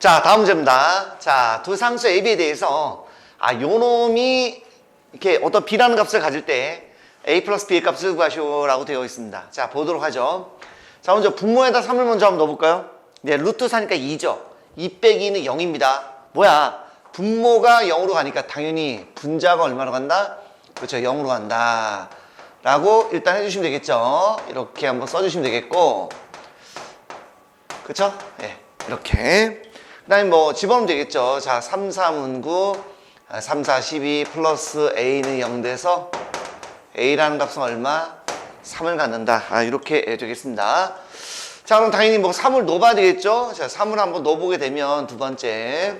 자, 다음 문제입니다. 자, 두 상수 AB에 대해서 요 놈이 이렇게 어떤 B라는 값을 가질 때 A 플러스 B의 값을 구하시오라고 되어 있습니다. 자, 보도록 하죠. 자, 먼저 분모에다 3을 먼저 한번 넣어볼까요? 네, 루트 4니까 2죠. 2 빼기 2는 0입니다. 뭐야? 분모가 0으로 가니까 당연히 분자가 얼마로 간다? 그렇죠, 0으로 간다. 라고 일단 해주시면 되겠죠. 이렇게 한번 써주시면 되겠고, 그쵸? 네, 이렇게. 그 다음에 뭐 집어넣으면 되겠죠. 자, 3, 3은 9, 3, 4, 12 플러스 A는 0 돼서 A라는 값은 얼마? 3을 갖는다. 이렇게 되겠습니다. 자, 그럼 당연히 뭐 3을 넣어봐야 되겠죠. 자, 3을 한번 넣어보게 되면 두 번째.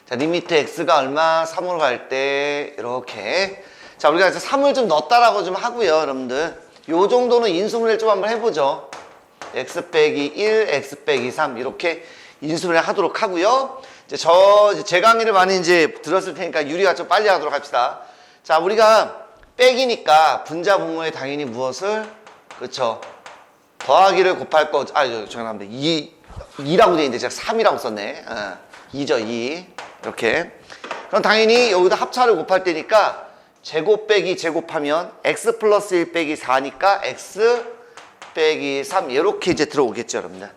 자, 리미트 x가 얼마? 3으로 갈 때 이렇게. 자, 우리가 이제 3을 좀 넣었다라고 좀 하고요, 여러분들. 요 정도는 인수분해를 좀 한번 해보죠. x 빼기 1, x 빼기 3 이렇게 인수분해 하도록 하고요. 이제 제 강의를 많이 이제 들었을 테니까 유리가 좀 빨리 하도록 합시다. 자, 우리가 빼기니까 분자 분모에 당연히 무엇을? 그렇죠. 더하기를 곱할 거, 죄송합니다. 2라고 되어 있는데 제가 3이라고 썼네. 2죠, 2. 이렇게. 그럼 당연히 여기다 합차를 곱할 때니까 제곱 빼기 제곱하면 x 플러스 1 빼기 4니까 x 빼기 3 이렇게 이제 들어오겠죠, 여러분들.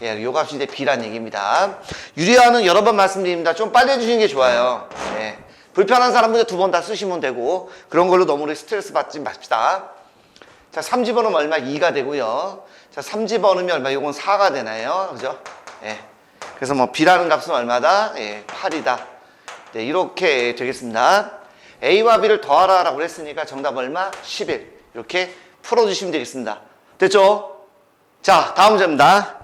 예, 요 값이 이제 B란 얘기입니다. 유리화는 여러 번 말씀드립니다. 좀 빨리 해주시는 게 좋아요. 예. 불편한 사람들 두 번 다 쓰시면 되고, 그런 걸로 너무 스트레스 받지 마십시다. 자, 3 집어넣으면 얼마? 2가 되고요. 자, 3 집어넣으면 얼마? 요건 4가 되나요? 그죠? 예. 그래서 뭐 B라는 값은 얼마다? 예, 8이다. 네, 이렇게 되겠습니다. A와 B를 더하라라고 했으니까 정답 얼마? 11. 이렇게 풀어주시면 되겠습니다. 됐죠? 자, 다음 문제입니다.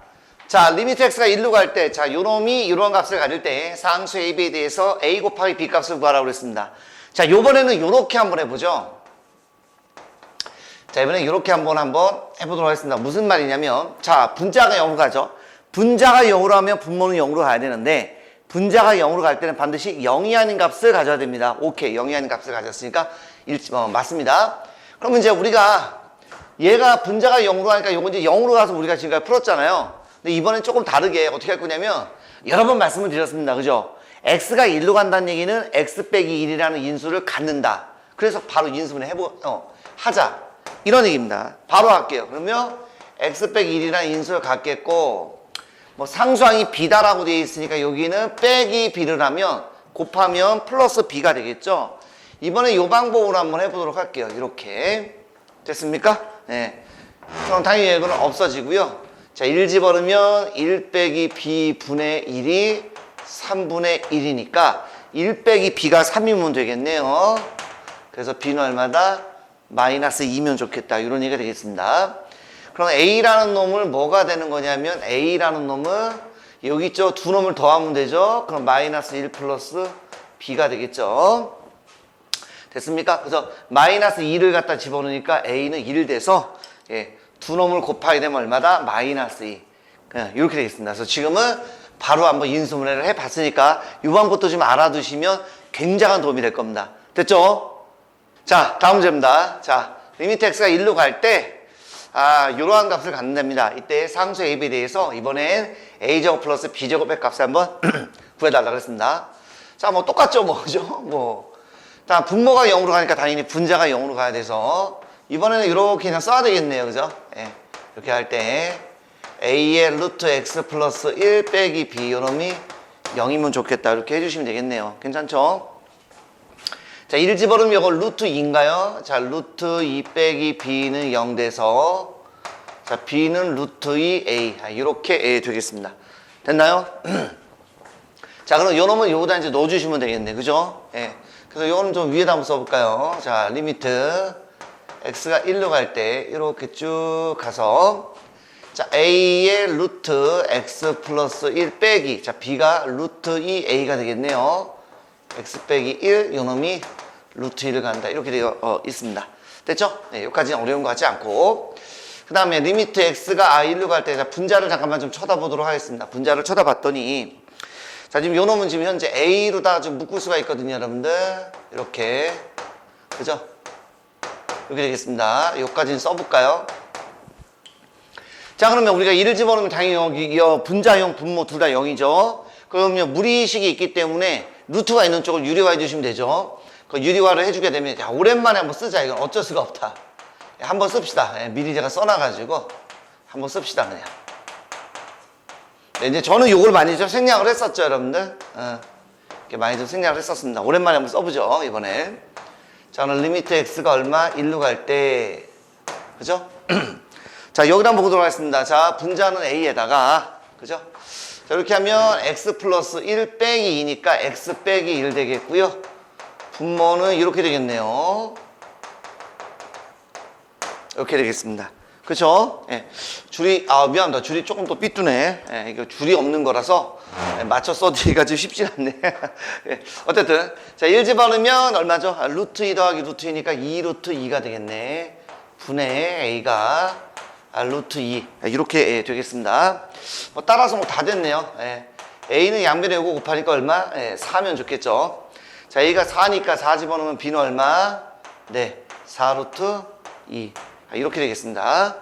자, 리미트 x가 1로 갈 때, 자, 요놈이 이런 값을 가질 때 상수 AB에 대해서 A 곱하기 B 값을 구하라고 그랬습니다. 자, 요번에는 요렇게 한번 해보죠. 자, 이번에 요렇게 한번 해보도록 하겠습니다. 무슨 말이냐면, 자, 분자가 0으로 가죠. 분자가 0으로 하면 분모는 0으로 가야 되는데, 분자가 0으로 갈 때는 반드시 0이 아닌 값을 가져야 됩니다. 오케이, 0이 아닌 값을 가졌으니까 맞습니다. 그러면 이제 우리가 얘가 분자가 0으로 하니까 요거 이제 0으로 가서 우리가 지금까지 풀었잖아요. 근데 이번엔 조금 다르게 어떻게 할 거냐면 여러 번 말씀을 드렸습니다. 그죠? x가 1로 간다는 얘기는 x 빼기 1이라는 인수를 갖는다. 그래서 바로 인수분해 하자. 이런 얘기입니다. 바로 할게요. 그러면 x 빼기 1이라는 인수를 갖겠고, 뭐 상수항이 b다라고 되어 있으니까 여기는 빼기 b를 하면 곱하면 플러스 b가 되겠죠. 이번에 이 방법으로 한번 해보도록 할게요. 이렇게 됐습니까? 네. 그럼 당연히 이거는 없어지고요. 자, 1 집어넣으면 1 빼기 b 분의 1이 3분의 1이니까 1 빼기 b가 3이면 되겠네요. 그래서 b는 얼마다? 마이너스 2면 좋겠다. 이런 얘기가 되겠습니다. 그럼 a라는 놈을 뭐가 되는 거냐면 a라는 놈은 여기 있죠. 두 놈을 더하면 되죠. 그럼 마이너스 1 플러스 b가 되겠죠. 됐습니까? 그래서 마이너스 2를 갖다 집어넣으니까 a는 1 돼서 두 놈을 곱하게 되면 얼마다? 마이너스 2. 이렇게 되겠습니다. 그래서 지금은 바로 한번 인수분해를 해봤으니까 이 방법도 좀 알아두시면 굉장한 도움이 될 겁니다. 됐죠? 자, 다음 문제입니다. 자, 리미트 x가 1로 갈 때 이러한 값을 갖는답니다. 이때 상수 AB에 대해서 이번엔 A제곱 플러스 B제곱의 값을 한번 구해달라고 했습니다. 자, 뭐 똑같죠, 뭐, 그죠? 뭐. 자, 분모가 0으로 가니까 당연히 분자가 0으로 가야 돼서 이번에는 이렇게 그냥 써야 되겠네요. 그죠? 예. 이렇게 할 때 A의 루트 X 플러스 1 빼기 B 요놈이 0이면 좋겠다. 이렇게 해주시면 되겠네요. 괜찮죠? 자, 1 집어넣으면 이거 루트 2인가요? 자, 루트 2 빼기 B는 0 돼서 자, B는 루트 2 A. 이렇게 되겠습니다. 됐나요? 자, 그럼 요 놈은 요거다 이제 넣어주시면 되겠네. 그죠? 예. 그래서 요거는 좀 위에다 한번 써볼까요? 자, 리미트 x가 1로 갈 때 이렇게 쭉 가서 자, a의 루트 x 플러스 1 빼기 자, b가 루트 2a가 되겠네요. x 빼기 1 요놈이 루트 1을 간다. 이렇게 되어 있습니다. 됐죠? 네, 여기까지는 어려운 것 같지 않고 그 다음에 리미트 x가 1로 갈 때 분자를 잠깐만 좀 쳐다보도록 하겠습니다. 분자를 쳐다봤더니 자, 지금 요 놈은 지금 현재 a로다가 좀 묶을 수가 있거든요, 여러분들. 이렇게. 그죠? 이렇게 되겠습니다. 여기까지는 써볼까요? 자, 그러면 우리가 1을 집어넣으면 당연히 여기 분자형, 분모 둘 다 0이죠. 그러면 무리식이 있기 때문에 루트가 있는 쪽을 유리화해 주시면 되죠. 그 유리화를 해주게 되면, 야, 오랜만에 한번 쓰자. 이건 어쩔 수가 없다. 한번 씁시다. 미리 제가 써놔가지고 한번 씁시다, 그냥. 네, 이제 저는 요걸 많이 좀 생략을 했었죠, 여러분들. 이렇게 많이 좀 생략을 했었습니다. 오랜만에 한번 써보죠, 이번에. 자, 오늘 리미트 x가 얼마? 1로 갈 때, 그죠? 자, 여기를 한번 보도록 하겠습니다. 자, 분자는 a에다가, 그죠? 자, 이렇게 하면 x 플러스 1 빼기 2니까 x 빼기 1 되겠고요. 분모는 이렇게 되겠네요. 이렇게 되겠습니다. 그쵸? 예. 줄이, 미안합니다. 줄이 조금 더 삐뚤네. 예, 이거 줄이 없는 거라서 맞춰 써드리기가 좀 쉽진 않네. 예. 어쨌든, 자, 1 집어넣으면 얼마죠? 루트 2 더하기 루트 2니까 2 루트 2가 되겠네. 분의 a가 루트 2. 이렇게 되겠습니다. 따라서 뭐 다 됐네요. 예. a는 양변에 오고 곱하니까 얼마? 4면 좋겠죠. 자, a가 4니까 4 집어넣으면 b는 얼마? 네, 4 루트 2. 이렇게 되겠습니다.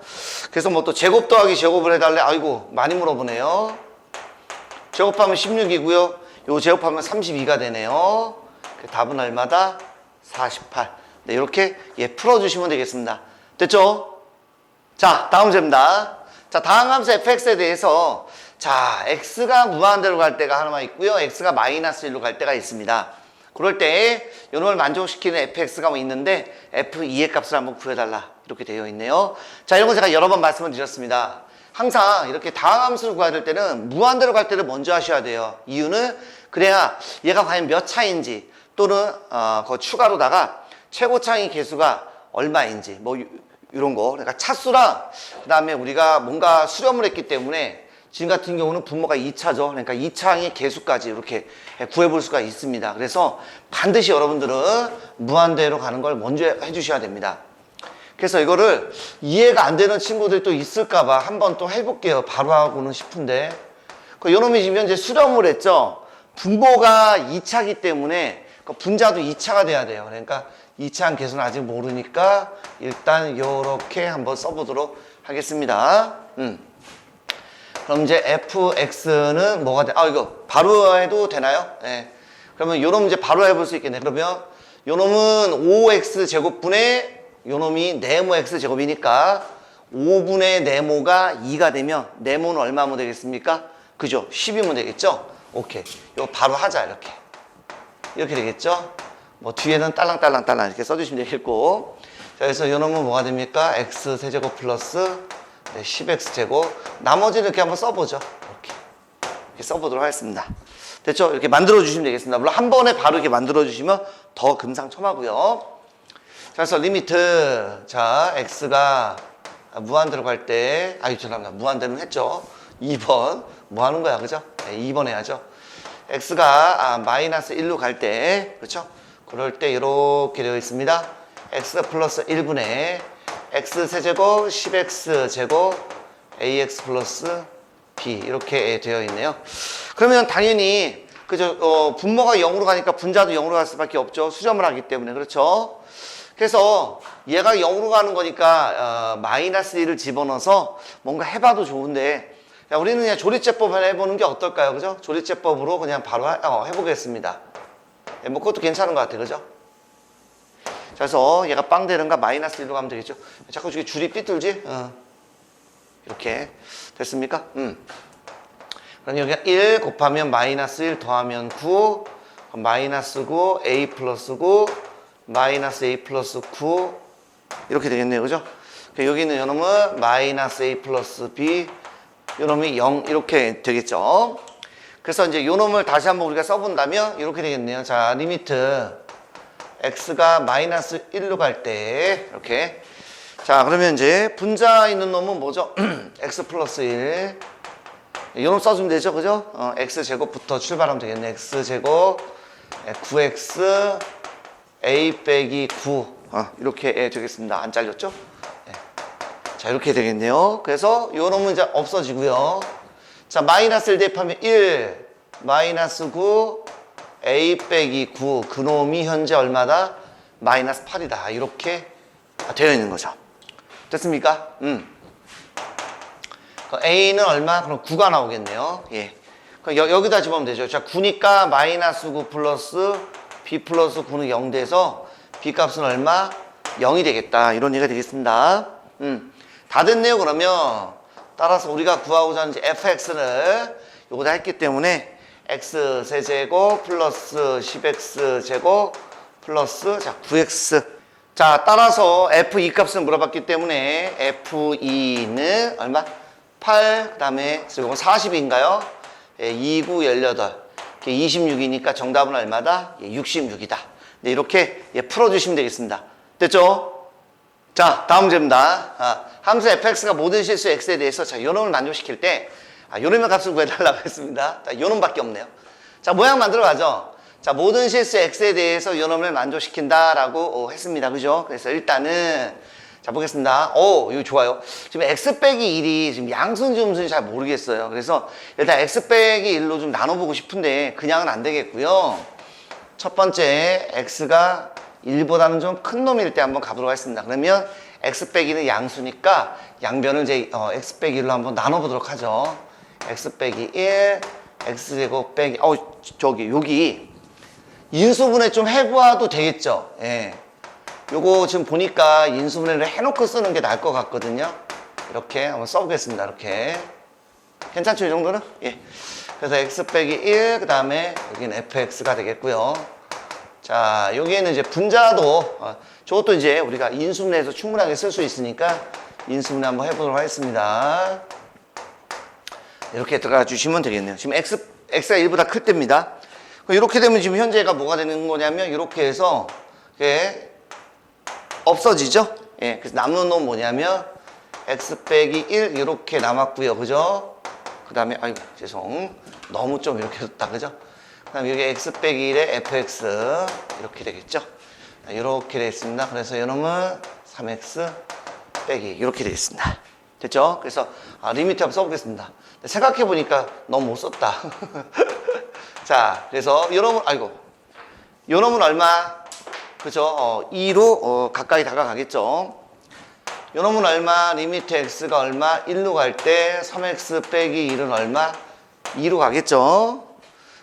그래서 뭐 또 제곱 더하기 제곱을 해달래. 아이고, 많이 물어보네요. 제곱하면 16이고요. 요 제곱하면 32가 되네요. 답은 얼마다? 48. 네, 이렇게 풀어주시면 되겠습니다. 됐죠? 자, 다음 문제입니다. 자, 다항함수 fx에 대해서, 자, x가 무한대로 갈 때가 하나만 있고요. x가 마이너스 1로 갈 때가 있습니다. 그럴 때 요놈을 만족시키는 fx가 뭐 있는데 f2의 값을 한번 구해달라. 이렇게 되어 있네요. 자, 이런 거 제가 여러 번 말씀을 드렸습니다. 항상 이렇게 다항함수를 구해야 될 때는 무한대로 갈 때를 먼저 하셔야 돼요. 이유는 그래야 얘가 과연 몇 차인지 또는 그 추가로다가 최고차의 개수가 얼마인지 뭐 이런 거. 그러니까 차수랑 그다음에 우리가 뭔가 수렴을 했기 때문에 지금 같은 경우는 분모가 2차죠. 그러니까 2차의 개수까지 이렇게 구해볼 수가 있습니다. 그래서 반드시 여러분들은 무한대로 가는 걸 먼저 해주셔야 됩니다. 그래서 이거를 이해가 안 되는 친구들이 또 있을까봐 한번 또 해볼게요. 바로 하고는 싶은데. 요놈이 지금 현재 수렴을 했죠. 분모가 2차이기 때문에 분자도 2차가 돼야 돼요. 그러니까 2차한 개수는 아직 모르니까 일단 요렇게 한번 써보도록 하겠습니다. 그럼 이제 fx는 뭐가 돼? 이거 바로 해도 되나요? 네. 그러면 요놈 이제 바로 해볼 수 있겠네. 그러면 요놈은 5x 제곱분의 요놈이 네모 x 제곱이니까 5분의 네모가 2가 되면 네모는 얼마면 되겠습니까? 그죠? 10이면 되겠죠? 오케이. 이거 바로 하자, 이렇게. 이렇게 되겠죠? 뭐 뒤에는 딸랑딸랑 이렇게 써주시면 되겠고. 자, 그래서 요놈은 뭐가 됩니까? x 세제곱 플러스 10x 제곱. 나머지는 이렇게 한번 써보죠. 이렇게 써보도록 하겠습니다. 됐죠? 이렇게 만들어주시면 되겠습니다. 물론 한 번에 바로 이렇게 만들어주시면 더 금상첨화고요. 자, 그래서 리미트. 자, x가 무한대로 갈 때, 죄송합니다. 무한대로는 했죠. 2번. 뭐 하는 거야, 그죠? 네, 2번 해야죠. x가 마이너스 1로 갈 때, 그렇죠? 그럴 때 이렇게 되어 있습니다. x 플러스 1분의 x 세제곱 10x 제곱 ax 플러스 b 이렇게 되어 있네요. 그러면 당연히 그죠? 분모가 0으로 가니까 분자도 0으로 갈 수밖에 없죠. 수렴을 하기 때문에. 그렇죠? 그래서 얘가 0으로 가는 거니까 마이너스 1을 집어넣어서 뭔가 해봐도 좋은데, 야, 우리는 그냥 조리제법을 해보는 게 어떨까요? 그죠? 조리제법으로 그냥 바로 해보겠습니다. 뭐 그것도 괜찮은 것 같아요. 그죠? 그래서 얘가 빵 되는가 마이너스 1로 가면 되겠죠? 자꾸 저기 줄이 삐뚤지? 이렇게 됐습니까? 그럼 여기가 1 곱하면 마이너스 1 더하면 9, 마이너스 9, a 플러스 9, 마이너스 a 플러스 9 이렇게 되겠네요. 그죠? 여기는 요놈은 마이너스 a 플러스 b, 요놈이 0 이렇게 되겠죠. 그래서 이제 요놈을 다시 한번 우리가 써본다면 이렇게 되겠네요. 자, 리미트 x가 마이너스 1로 갈 때 이렇게. 자, 그러면 이제 분자 있는 놈은 뭐죠? x 플러스 1 요놈 써주면 되죠. 그죠? x 제곱부터 출발하면 되겠네. x 제곱 9x a 빼기 9 이렇게 되겠습니다. 안 잘렸죠? 네. 자, 이렇게 되겠네요. 그래서 요 놈은 이제 없어지고요. 자, 마이너스 1 대입하면 1 마이너스 9 a 빼기 9 그놈이 현재 얼마다? 마이너스 8이다. 이렇게 되어 있는 거죠. 됐습니까? A는 얼마? 그럼 9가 나오겠네요. 예. 그럼 여기다 집으면 되죠. 자, 9니까 마이너스 9 플러스 B 플러스 9는 0 돼서 B 값은 얼마? 0이 되겠다. 이런 얘기가 되겠습니다. 다 됐네요, 그러면. 따라서 우리가 구하고자 하는 fx를 요거다 했기 때문에 x 세제곱 플러스 10x 제곱 플러스 자 9x. 자, 따라서 f2 값을 물어봤기 때문에 f2는 얼마? 8, 그 다음에 이건 40인가요? 예, 2, 9, 18. 26이니까 정답은 얼마다? 예, 66이다. 네, 이렇게 예, 풀어주시면 되겠습니다. 됐죠? 자, 다음 문제입니다. 함수 fx가 모든 실수 x에 대해서 자, 요놈을 만족시킬 때 요놈의 값을 구해달라고 했습니다. 자, 요놈밖에 없네요. 자, 모양 만들어 가죠. 자, 모든 실수 x에 대해서 요놈을 만족시킨다라고 했습니다. 그죠? 그래서 일단은 자, 보겠습니다. 이거 좋아요. 지금 x 빼기 1이 지금 양수인지 음수인지 잘 모르겠어요. 그래서 일단 x 빼기 1로 좀 나눠보고 싶은데 그냥은 안 되겠고요. 첫 번째 x가 1보다는 좀 큰 놈일 때 한번 가보도록 하겠습니다. 그러면 x 빼기는 양수니까 양변을 이제 x 빼기 1로 한번 나눠보도록 하죠. x 빼기 1, x제곱 빼기 여기 인수분해 좀 해봐도 되겠죠. 예. 요거 지금 보니까 인수분해를 해놓고 쓰는 게 나을 것 같거든요. 이렇게 한번 써보겠습니다. 이렇게 괜찮죠? 이 정도는? 예. 그래서 x 빼기 1, 그 다음에 여기는 fx가 되겠고요. 자, 여기에는 이제 분자도 저것도 이제 우리가 인수분해해서 충분하게 쓸 수 있으니까 인수분해 한번 해보도록 하겠습니다. 이렇게 들어가 주시면 되겠네요. 지금 x가 1보다 클 때입니다. 이렇게 되면 지금 현재가 뭐가 되는 거냐면 이렇게 해서 이게 없어지죠? 예, 그래서 남는 놈 뭐냐면 x 빼기 1 이렇게 남았고요. 그죠? 그 다음에 아이고 죄송 너무 좀 이렇게 했다. 그죠? 그 다음에 여기 x 빼기 1에 fx 이렇게 되겠죠? 이렇게 되겠습니다. 그래서 이놈은 3x 빼기 이렇게 되겠습니다. 됐죠? 그래서 리미트 한번 써보겠습니다. 생각해 보니까 너무 못 썼다. 자, 그래서 요놈은 요놈은 얼마? 그죠? 2로 가까이 다가가겠죠? 요놈은 얼마? 리미트 x가 얼마? 1로 갈 때 3x 빼기 1은 얼마? 2로 가겠죠?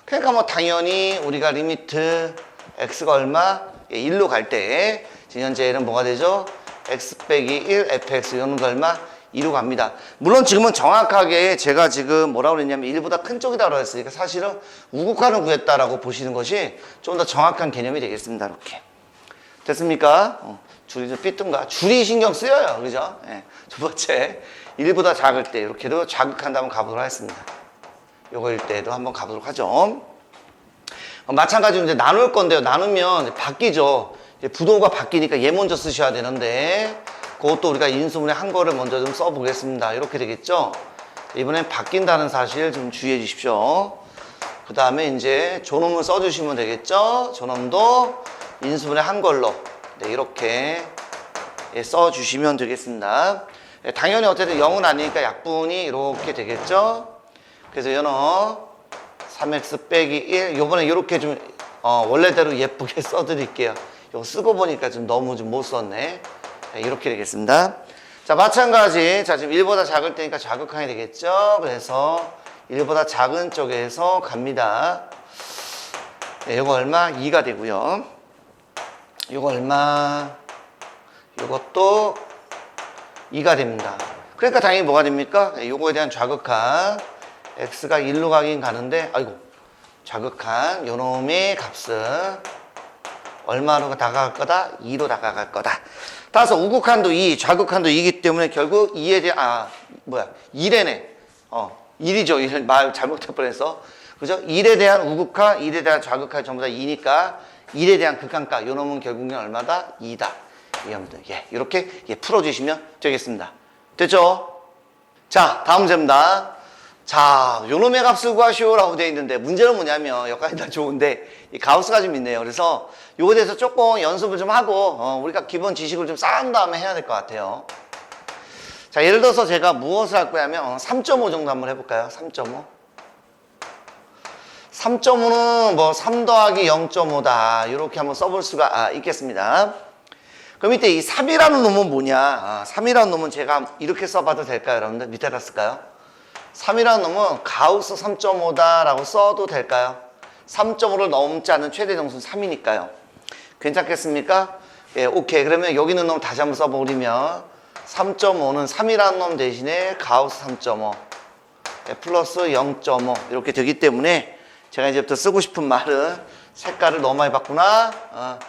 그러니까 뭐 당연히 우리가 리미트 x가 얼마? 1로 갈 때 지금 현재는 뭐가 되죠? x 빼기 1 fx 요놈은 얼마? 2로 갑니다. 물론 지금은 정확하게 제가 지금 뭐라고 그랬냐면 1보다 큰 쪽이다 그랬으니까 사실은 우극한을 구했다라고 보시는 것이 좀 더 정확한 개념이 되겠습니다. 이렇게. 됐습니까? 줄이 좀 삐뚤가. 줄이 신경 쓰여요. 그죠? 예. 두 번째, 1보다 작을 때 이렇게도 자극한다 한번 가보도록 하겠습니다. 요거일 때도 한번 가보도록 하죠. 마찬가지로 이제 나눌 건데요. 나누면 바뀌죠. 부도가 바뀌니까 얘 먼저 쓰셔야 되는데 그것도 우리가 인수분해 한 거를 먼저 좀 써보겠습니다. 이렇게 되겠죠? 이번엔 바뀐다는 사실 좀 주의해 주십시오. 그 다음에 이제 조놈을 써주시면 되겠죠? 조놈도 인수분해 한 걸로 네, 이렇게 써주시면 되겠습니다. 당연히 어쨌든 0은 아니니까 약분이 이렇게 되겠죠? 그래서 연어 3x 빼기 1 요번에 이렇게 좀 원래대로 예쁘게 써드릴게요. 이거 쓰고 보니까 좀 너무 좀 못 썼네. 네, 이렇게 되겠습니다. 자, 마찬가지. 자, 지금 1보다 작을 때니까 자극항이 되겠죠? 그래서 1보다 작은 쪽에서 갑니다. 네, 이거 얼마? 2가 되고요. 이거 얼마? 이것도 2가 됩니다. 그러니까 당연히 뭐가 됩니까? 네, 요거에 대한 좌극한 x가 1로 가긴 가는데 좌극한 요놈의 값은 얼마로 다가갈 거다? 2로 다가갈 거다. 따라서 우극한도 2, 좌극한도 2이기 때문에 결국 2에 대한 1에네. 1이죠. 1 말 잘못할 뻔했어. 그죠? 1에 대한 우극한, 1에 대한 좌극한 전부 다 2니까 1에 대한 극한가 요놈은 결국은 얼마다? 2다. 이해합니다. 이렇게 풀어주시면 되겠습니다. 됐죠? 자, 다음 문제입니다. 자, 요놈의 값을 구하시오라고 되어 있는데 문제는 뭐냐면 여기까지 다 좋은데 이 가우스가 좀 있네요. 그래서 요거에 대해서 조금 연습을 좀 하고 우리가 기본 지식을 좀 쌓은 다음에 해야 될 것 같아요. 자, 예를 들어서 제가 무엇을 할 거냐면 3.5 정도 한번 해볼까요? 3.5. 3.5는 뭐 3 더하기 0.5다 이렇게 한번 써볼 수가 있겠습니다. 그럼 이때 이 3이라는 놈은 뭐냐? 3이라는 놈은 제가 이렇게 써봐도 될까요? 여러분들 밑에다 쓸까요? 3이라는 놈은 가우스 3.5다라고 써도 될까요? 3.5를 넘지 않은 최대 정수는 3이니까요. 괜찮겠습니까? 예, 오케이. 그러면 여기 있는 놈 다시 한번 써버리면 3.5는 3이라는 놈 대신에 가우스 3.5 예, 플러스 0.5 이렇게 되기 때문에 제가 이제부터 쓰고 싶은 말은 색깔을 너무 많이 봤구나.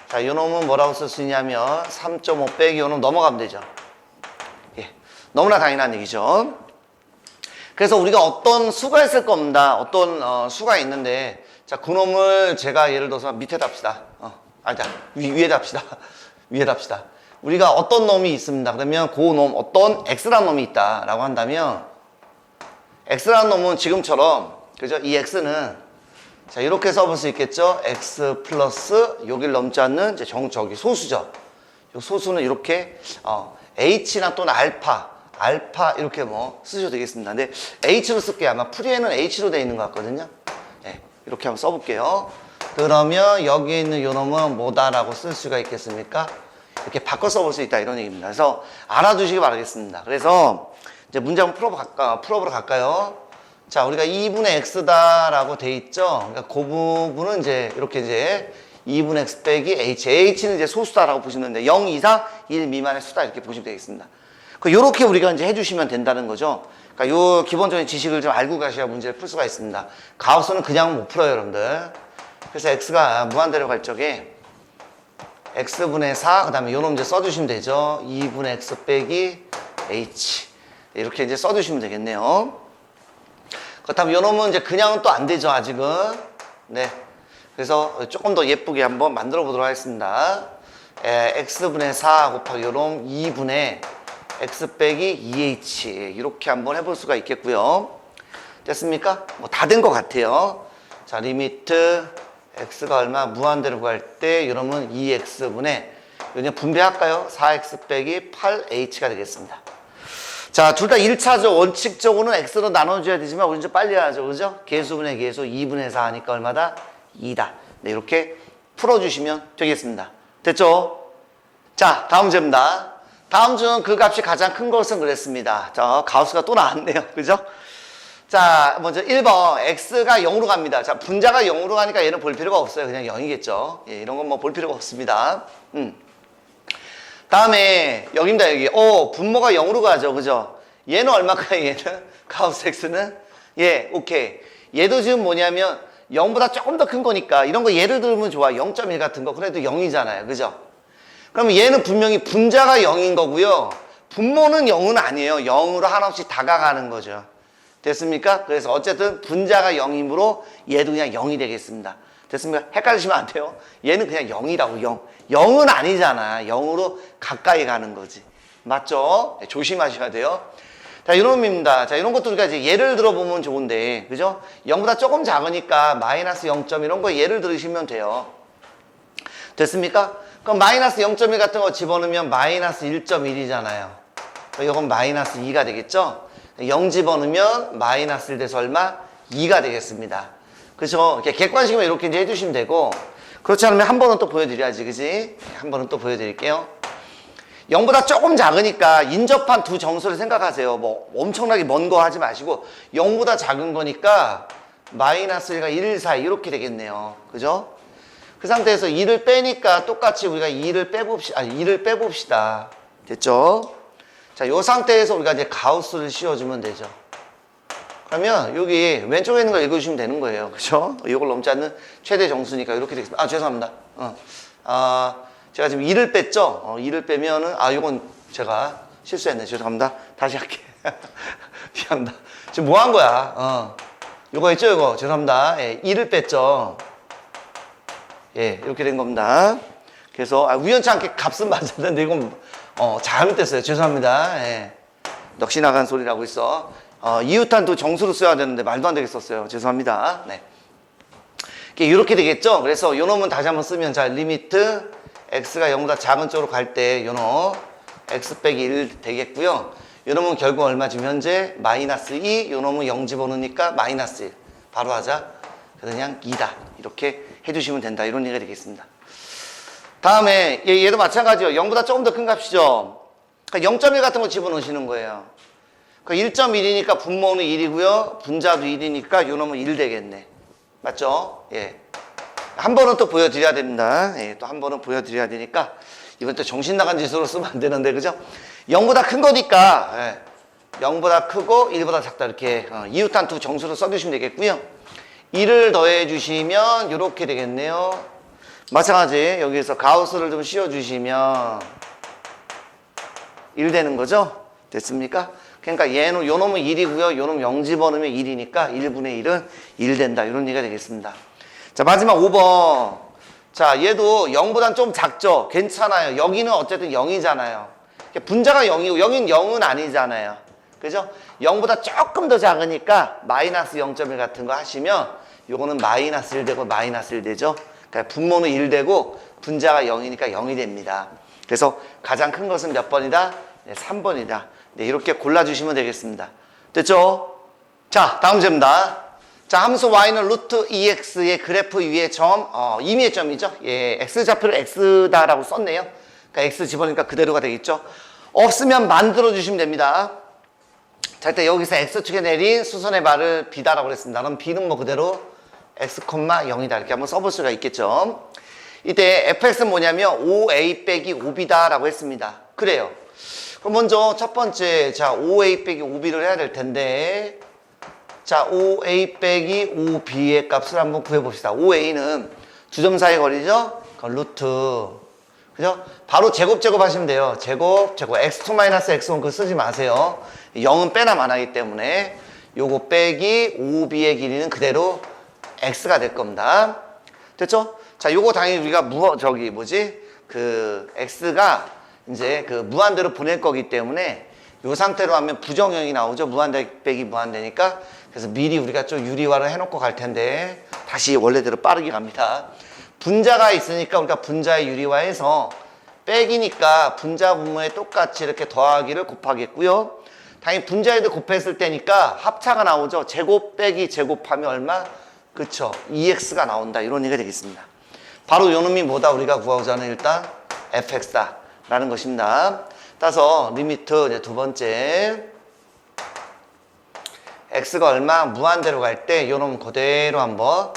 자, 이 놈은 뭐라고 쓸 수 있냐면 3.5 빼기 이 놈 넘어가면 되죠. 예, 너무나 당연한 얘기죠. 그래서 우리가 어떤 수가 있을 겁니다. 어떤 수가 있는데 자, 그 놈을 제가 예를 들어서 밑에다 합시다. 위에다 합시다. 위에다 합시다. 우리가 어떤 놈이 있습니다. 그러면 그 놈, 어떤 x라는 놈이 있다라고 한다면 x라는 놈은 지금처럼 그죠? 이 x는 자, 이렇게 써볼 수 있겠죠? x 플러스 여기를 넘지 않는 이제 저기 소수죠. 이 소수는 이렇게 h나 또는 알파 이렇게 뭐 쓰셔도 되겠습니다. 근데 h로 쓸게요. 아마 풀이에는 h로 되어 있는 것 같거든요. 네, 이렇게 한번 써볼게요. 그러면 여기 있는 이 놈은 뭐다라고 쓸 수가 있겠습니까? 이렇게 바꿔 써볼 수 있다 이런 얘기입니다. 그래서 알아두시기 바라겠습니다. 그래서 이제 문제 한번 풀어보러 갈까요? 자, 우리가 2분의 x다라고 돼 있죠. 그러니까 그 부분은 이제 이렇게 이제 2분의 x 빼기 h는 이제 소수다라고 보시면 되는데 0 이상 1 미만의 수다 이렇게 보시면 되겠습니다. 요렇게 우리가 이제 해주시면 된다는 거죠. 그러니까 요 기본적인 지식을 좀 알고 가셔야 문제를 풀 수가 있습니다. 가우스는 그냥 못 풀어요, 여러분들. 그래서 x가 무한대로 갈 적에 x분의 4, 그 다음에 요 놈 이제 써주시면 되죠. 2분의 x 빼기 h. 이렇게 이제 써주시면 되겠네요. 그렇다면 요 놈은 이제 그냥은 또 안 되죠, 아직은. 네. 그래서 조금 더 예쁘게 한번 만들어 보도록 하겠습니다. x분의 4 곱하기 요 놈 2분의 x 빼기 2h. 이렇게 한번 해볼 수가 있겠고요. 됐습니까? 뭐 다 된 것 같아요. 자, 리미트 x가 얼마? 무한대로 갈 때 이러면 2x분의 그냥 분배할까요? 4x 빼기 8h가 되겠습니다. 자, 둘 다 1차적 원칙적으로는 x로 나눠줘야 되지만 우리 좀 빨리 하죠. 그죠? 개수분의 개수 2분의 4 하니까 얼마다? 2다. 네, 이렇게 풀어주시면 되겠습니다. 됐죠? 자, 다음 문제입니다. 다음 주는 그 값이 가장 큰 것은 그랬습니다. 자, 가우스가 또 나왔네요. 그죠? 자, 먼저 1번. x가 0으로 갑니다. 자, 분자가 0으로 가니까 얘는 볼 필요가 없어요. 그냥 0이겠죠. 예, 이런 건 뭐 볼 필요가 없습니다. 다음에, 여기입니다, 여기. 분모가 0으로 가죠. 그죠? 얘는 얼마까요, 얘는? 가우스 x는? 예, 오케이. 얘도 지금 뭐냐면 0보다 조금 더 큰 거니까 이런 거 예를 들면 좋아. 0.1 같은 거. 그래도 0이잖아요. 그죠? 그러면 얘는 분명히 분자가 0인 거고요. 분모는 0은 아니에요. 0으로 한없이 다가가는 거죠. 됐습니까? 그래서 어쨌든 분자가 0이므로 얘도 그냥 0이 되겠습니다. 됐습니까? 헷갈리시면 안 돼요. 얘는 그냥 0이라고 0. 0은 아니잖아. 0으로 가까이 가는 거지. 맞죠? 네, 조심하셔야 돼요. 자, 이런 의미입니다. 자, 이런 것도 우리가 이제 예를 들어보면 좋은데, 그죠? 0보다 조금 작으니까 마이너스 0점 이런 거 예를 들으시면 돼요. 됐습니까? 그럼 마이너스 0.1 같은 거 집어넣으면 마이너스 1.1이잖아요. 이건 마이너스 2가 되겠죠? 0 집어넣으면 마이너스 1 돼서 얼마? 2가 되겠습니다. 그렇죠? 이렇게 객관식이면 이렇게 이제 해주시면 되고, 그렇지 않으면 한 번은 또 보여드려야지, 그지? 한 번은 또 보여드릴게요. 0보다 조금 작으니까 인접한 두 정수를 생각하세요. 뭐 엄청나게 먼 거 하지 마시고 0보다 작은 거니까 마이너스 1과 1 사이 이렇게 되겠네요. 그죠? 그 상태에서 2를 빼니까 똑같이 우리가 2를 빼봅시다. 됐죠? 자, 요 상태에서 우리가 이제 가우스를 씌워주면 되죠. 그러면 여기 왼쪽에 있는 걸 읽어주시면 되는 거예요. 그죠? 이걸 넘지 않는 최대 정수니까 이렇게 되겠습니다. 죄송합니다. 제가 지금 2를 뺐죠? 2를 빼면은, 요건 제가 실수했네. 죄송합니다. 다시 할게. 미안합니다. 지금 뭐 한 거야? 요거 있죠? 이거. 죄송합니다. 예, 2를 뺐죠? 예, 이렇게 된 겁니다. 그래서, 우연치 않게 값은 맞았는데, 이건, 잘못됐어요. 죄송합니다. 예. 넋이 나간 소리라고 있어. 이웃한도 정수로 써야 되는데, 말도 안 되게 썼어요. 죄송합니다. 네. 이렇게 되겠죠? 그래서 요 놈은 다시 한번 쓰면, 자, 리미트, x가 0보다 작은 쪽으로 갈 때 요놈 x 빼기 1 되겠고요. 요놈은 결국 얼마 지금 현재 마이너스 2, 요놈은 0 집어넣으니까 마이너스 1. 바로 하자. 그냥 2다. 이렇게 해주시면 된다. 이런 얘기가 되겠습니다. 다음에 얘도 마찬가지요. 0보다 조금 더 큰 값이죠. 그러니까 0.1 같은 거 집어넣으시는 거예요. 그 1.1이니까 분모는 1이고요. 분자도 1이니까 요 놈은 1 되겠네. 맞죠? 예. 한 번은 또 보여드려야 됩니다. 예, 또 한 번은 보여드려야 되니까 이번 또 정신 나간 짓으로 쓰면 안 되는데, 그죠? 0보다 큰 거니까, 예. 0보다 크고 1보다 작다. 이렇게 이웃한 두 정수를 써주시면 되겠고요. 1을 더해 주시면 이렇게 되겠네요. 마찬가지 여기서 가우스를 좀 씌워주시면 1 되는 거죠? 됐습니까? 그러니까 얘는, 요 놈은 1이고요. 요 놈 0 집어넣으면 1이니까 1분의 1은 1 된다. 이런 얘기가 되겠습니다. 자, 마지막 5번. 자, 얘도 0보단 좀 작죠? 괜찮아요. 여기는 어쨌든 0이잖아요. 분자가 0이고 여긴 0은 아니잖아요. 그죠? 0보다 조금 더 작으니까 마이너스 0.1 같은 거 하시면 요거는 마이너스 1 되고 마이너스 1 되죠? 그러니까 분모는 1 되고 분자가 0이니까 0이 됩니다. 그래서 가장 큰 것은 몇 번이다? 네, 3번이다. 네, 이렇게 골라주시면 되겠습니다. 됐죠? 자, 다음 문제입니다. 자, 함수 y는 루트 2x의 그래프 위의 점, 임의의 점이죠. 예, x좌표를 x다라고 썼네요. 그러니까 x 집어넣으니까 그대로가 되겠죠. 없으면 만들어주시면 됩니다. 자, 일단 여기서 x축에 내린 수선의 말을 b다라고 그랬습니다. 그럼 b는 뭐 그대로 x, 0이다. 이렇게 한번 써볼 수가 있겠죠. 이때 fx는 뭐냐면 5a 빼기 5b다라고 했습니다. 그래요. 그럼 먼저 첫 번째, 자, 5a 빼기 5b를 해야 될 텐데, 자, 5a 빼기 5b의 값을 한번 구해봅시다. 5a는 두 점 사이 거리죠? 그럼 루트. 그죠? 바로 제곱 하시면 돼요. 제곱. x2 x1 그거 쓰지 마세요. 0은 빼나 마나기 때문에 요거 빼기 5b의 길이는 그대로 x가 될 겁니다. 됐죠? 자, 요거 당연히 우리가 x가 이제 그 무한대로 보낼 거기 때문에 요 상태로 하면 부정형이 나오죠. 무한대 빼기 무한대니까. 그래서 미리 우리가 좀 유리화를 해놓고 갈 텐데 다시 원래대로 빠르게 갑니다. 분자가 있으니까 우리가 분자의 유리화해서 빼기니까 분자 분모에 똑같이 이렇게 더하기를 곱하겠고요. 당연히 분자에도 곱했을 때니까 합차가 나오죠. 제곱 빼기 제곱하면 얼마? 그쵸. 2x가 나온다. 이런 얘기가 되겠습니다. 바로 요 놈이 뭐다? 우리가 구하고자 하는 일단 fx다 라는 것입니다. 따라서 리미트 이제 두 번째 x가 얼마? 무한대로 갈 때 요 놈 그대로 한번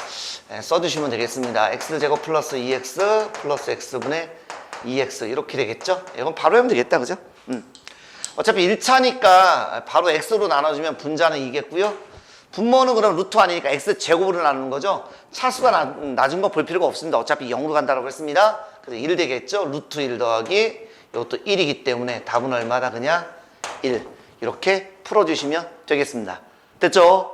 써주시면 되겠습니다. x제곱 플러스 2x 플러스 x분의 2x 이렇게 되겠죠? 이건 바로 하면 되겠다. 그죠? 어차피 1차니까 바로 x로 나눠주면 분자는 이겠고요. 분모는 그럼 루트 아니니까 x제곱으로 나누는 거죠. 차수가 낮은 거 볼 필요가 없습니다. 어차피 0으로 간다고 했습니다. 그래서 1 되겠죠. 루트 1 더하기 이것도 1이기 때문에 답은 얼마다? 그냥 1 이렇게 풀어주시면 되겠습니다. 됐죠?